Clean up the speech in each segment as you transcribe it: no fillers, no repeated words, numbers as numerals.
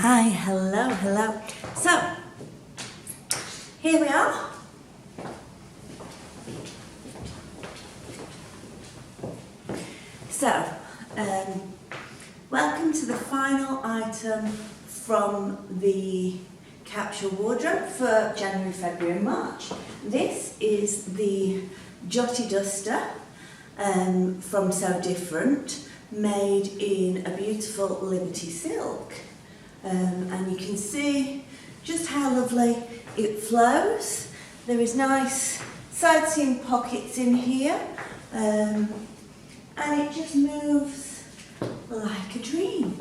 Hi, hello. So, here we are. So, welcome to the final item from the capsule wardrobe for January, February and March. This is the Joti duster from So Different, made in a beautiful Liberty silk. And you can see just how lovely it flows. There is nice side seam pockets in here, and it just moves like a dream.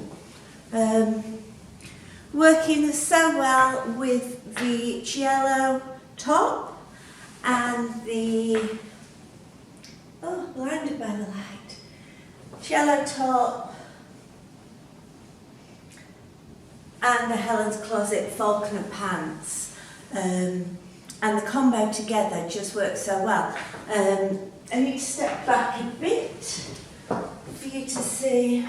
Working so well with the cielo top and the, blinded by the light, cielo top and the Helen's Closet Falconer pants, and the combo together just works so well. I need to step back a bit for you to see.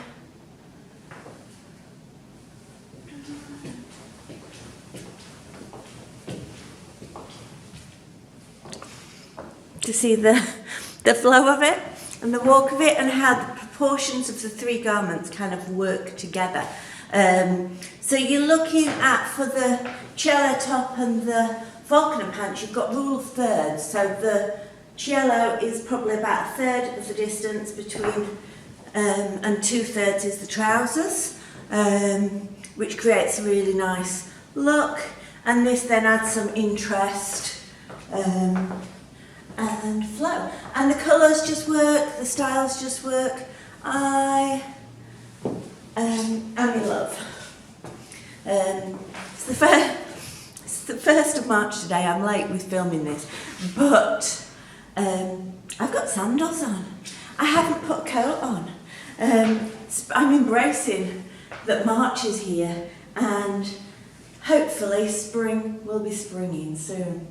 To see the flow of it and the walk of it and how the proportions of the three garments kind of work together. So you're looking at, for the cielo top and the falconer pants, you've got rule of thirds. So the cielo is probably about a third of the distance between, and 2/3 is the trousers, which creates a really nice look. And this then adds some interest and flow. And the colours just work, the styles just work. I'm in love. It's the 1st of March today. I'm late with filming this, but I've got sandals on. I haven't put a coat on. I'm embracing that March is here, and hopefully spring will be springing soon.